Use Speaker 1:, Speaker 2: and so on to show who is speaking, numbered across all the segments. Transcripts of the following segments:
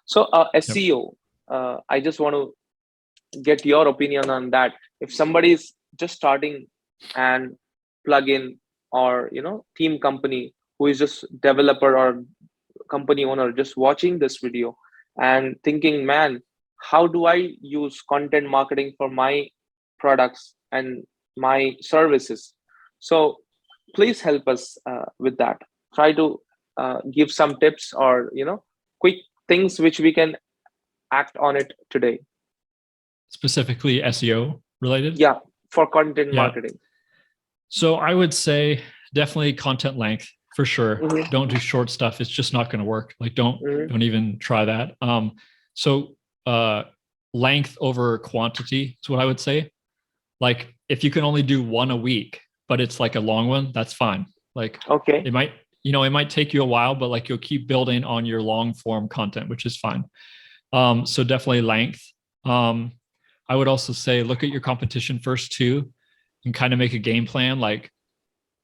Speaker 1: So
Speaker 2: Yep.
Speaker 1: SEO, I just want to get your opinion on that. If somebody is just starting and plugin or theme company, who is just developer or company owner just watching this video and thinking, man, how do I use content marketing for my products and my services? So please help us with that. Try to give some tips or quick things which we can act on it today.
Speaker 2: Specifically SEO related?
Speaker 1: Yeah, for content
Speaker 2: Yeah.
Speaker 1: marketing.
Speaker 2: So I would say definitely content length for sure.
Speaker 1: Mm-hmm.
Speaker 2: Don't do short stuff. It's just not going to work. Like
Speaker 1: Mm-hmm.
Speaker 2: don't even try that. So length over quantity is what I would say. Like if you can only do one a week, but it's like a long one, that's fine. Like
Speaker 1: Okay.
Speaker 2: it might take you a while, but like you'll keep building on your long form content, which is fine. So definitely length. I would also say look at your competition first too, and kind of make a game plan. Like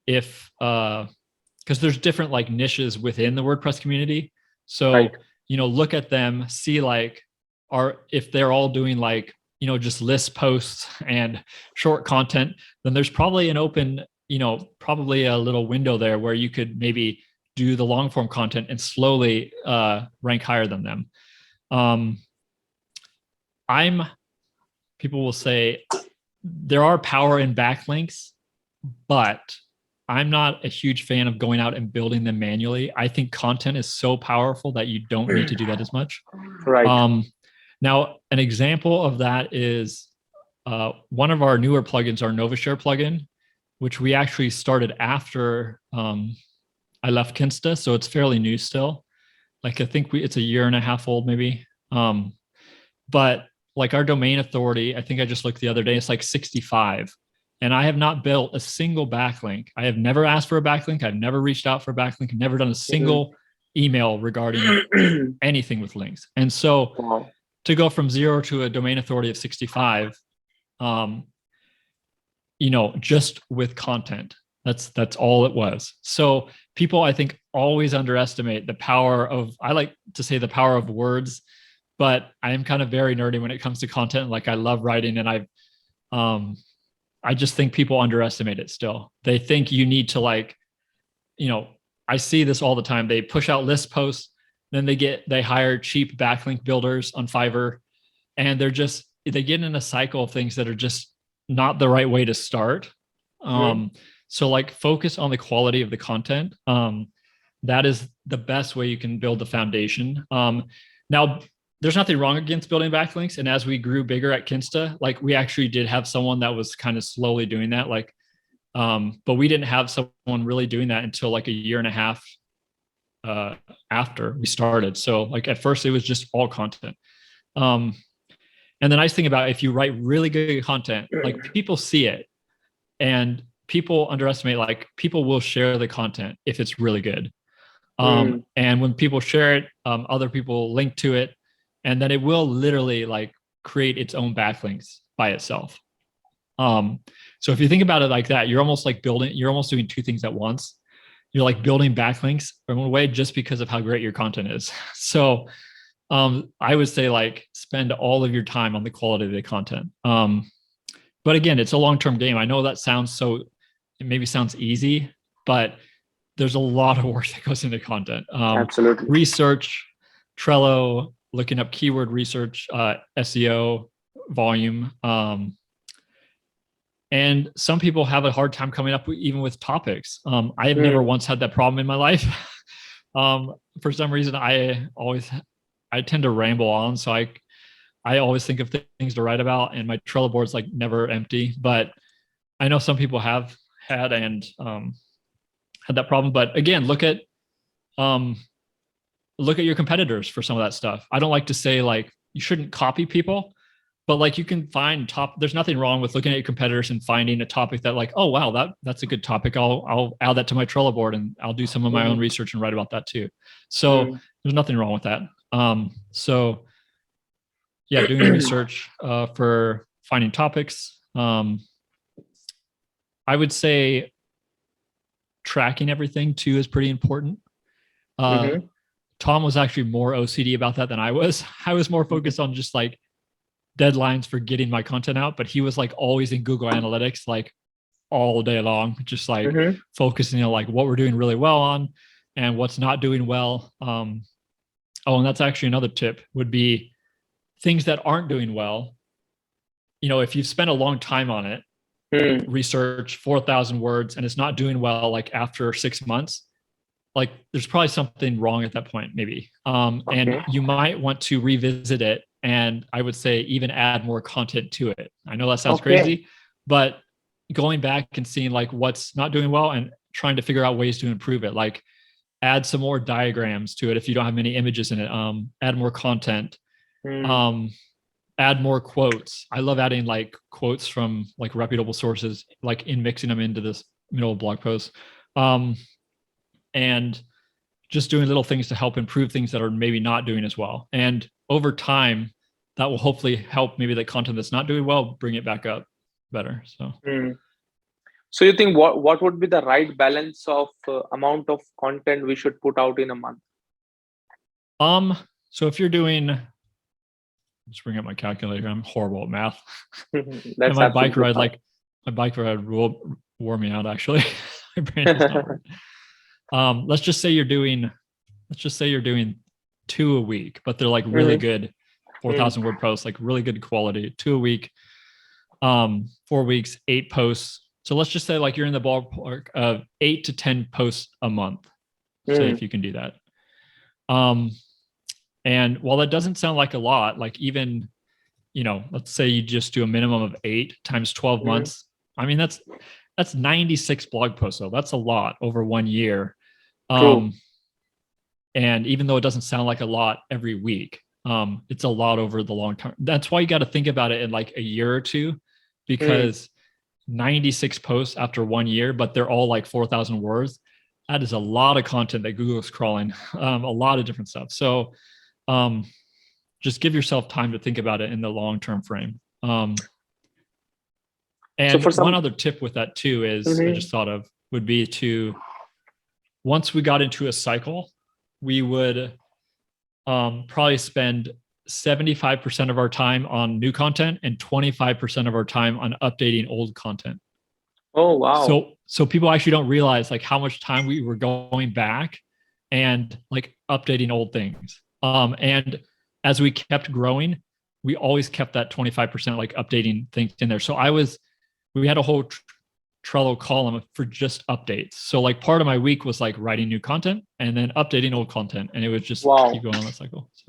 Speaker 2: if because there's different like niches within the WordPress community. So,
Speaker 1: Right.
Speaker 2: Look at them, see like if they're all doing like, just list posts and short content, then there's probably an open, probably a little window there where you could maybe do the long form content and slowly rank higher than them. People will say there are power in backlinks, but I'm not a huge fan of going out and building them manually. I think content is so powerful that you don't need to do that as much.
Speaker 1: Right.
Speaker 2: Now, an example of that is one of our newer plugins, our NovaShare plugin, which we actually started after I left Kinsta. So it's fairly new still. Like I think it's a year and a half old maybe. But like our domain authority, I think I just looked the other day, it's like 65. And I have not built a single backlink. I have never asked for a backlink. I've never reached out for a backlink. I've never done a single email regarding anything with links. And so
Speaker 1: Wow.
Speaker 2: to go from 0 to a domain authority of 65, just with content, that's all it was. So people, I think, always underestimate the power of, I like to say the power of words, but I am kind of very nerdy when it comes to content. Like I love writing, and I just think people underestimate it still. They think you need to I see this all the time. They push out list posts, then they hire cheap backlink builders on Fiverr, and they get in a cycle of things that are just not the right way to start. So like focus on the quality of the content. That is the best way you can build the foundation. Now there's nothing wrong against building backlinks. And as we grew bigger at Kinsta, like we actually did have someone that was kind of slowly doing that. Like, but we didn't have someone really doing that until like a year and a half after we started. So like at first it was just all content. And the nice thing about if you write really good content, like people see it, and people underestimate, like people will share the content if it's really good. And when people share it, other people link to it, and then it will literally like create its own backlinks by itself. So if you think about it like that, you're almost doing two things at once. You're like building backlinks in one way just because of how great your content is. So I would say like spend all of your time on the quality of the content. But again, it's a long-term game. I know that it maybe sounds easy, but there's a lot of work that goes into content.
Speaker 1: Absolutely.
Speaker 2: Research, Trello, looking up keyword research, SEO, volume. And some people have a hard time coming up even with topics. I have never once had that problem in my life. For some reason, I tend to ramble on. So I always think of things to write about, and my Trello board's like never empty. But I know some people have had and had that problem. But again, look at your competitors for some of that stuff. I don't like to say like you shouldn't copy people, but like you can find there's nothing wrong with looking at your competitors and finding a topic that like, oh wow, that's a good topic. I'll add that to my Trello board, and I'll do some of my own research and write about that too. So there's nothing wrong with that. So yeah, doing research for finding topics. I would say tracking everything too is pretty important. Tom was actually more OCD about that than I was. I was more focused on just like deadlines for getting my content out, but he was like always in Google Analytics, like all day long, just like
Speaker 1: Mm-hmm.
Speaker 2: focusing on like what we're doing really well on and what's not doing well. Oh, and that's actually another tip would be things that aren't doing well. You know, if you've spent a long time on it,
Speaker 1: Mm.
Speaker 2: research 4,000 words and it's not doing well, like after 6 months, like there's probably something wrong at that point, maybe. And
Speaker 1: Okay.
Speaker 2: you might want to revisit it. And I would say even add more content to it. I know that sounds
Speaker 1: Okay.
Speaker 2: crazy, but going back and seeing like what's not doing well and trying to figure out ways to improve it, like add some more diagrams to it if you don't have many images in it. Add more content.
Speaker 1: Mm.
Speaker 2: Um, add more quotes. I love adding like quotes from like reputable sources, like in mixing them into this middle of blog post. And just doing little things to help improve things that are maybe not doing as well. And over time, that will hopefully help maybe the content that's not doing well, bring it back up better. So,
Speaker 1: Mm. So you think what would be the right balance of amount of content we should put out in a month?
Speaker 2: um, so if you're doing, let's bring up my calculator. I'm horrible at math. And
Speaker 1: That's
Speaker 2: my bike
Speaker 1: absolutely
Speaker 2: ride,
Speaker 1: fine.
Speaker 2: like my bike ride wore me out actually. My brain is not working. Let's just say you're doing 2 a week, but they're like really
Speaker 1: Mm-hmm.
Speaker 2: good 4,000 word posts, like really good quality, 2 a week, 4 weeks, 8 posts. So let's just say like you're in the ballpark of 8 to 10 posts a month. Say
Speaker 1: Mm.
Speaker 2: if you can do that. Um, and while that doesn't sound like a lot, like even, you know, let's say you just do a minimum of 8 times 12
Speaker 1: Mm.
Speaker 2: months. I mean, that's 96 blog posts though. That's a lot over 1 year.
Speaker 1: True.
Speaker 2: Um, and even though it doesn't sound like a lot every week, it's a lot over the long term. That's why you got to think about it in like a year or two,
Speaker 1: Mm.
Speaker 2: because 96 posts after 1 year, but they're all like 4,000 words. That is a lot of content that Google's crawling, a lot of different stuff. So um, just give yourself time to think about it in the long-term frame.
Speaker 1: So
Speaker 2: And
Speaker 1: for
Speaker 2: one
Speaker 1: some,
Speaker 2: other tip with that too is I
Speaker 1: Mhm.
Speaker 2: just thought of would be to, once we got into a cycle, we would probably spend 75% of our time on new content and 25% of our time on updating old content.
Speaker 1: Oh wow.
Speaker 2: So people actually don't realize like how much time we were going back and like updating old things. And as we kept growing, we always kept that 25% like updating things in there. So we had a whole Trello column for just updates. So like part of my week was like writing new content and then updating old content, and it would just
Speaker 1: Wow.
Speaker 2: keep going on that cycle. So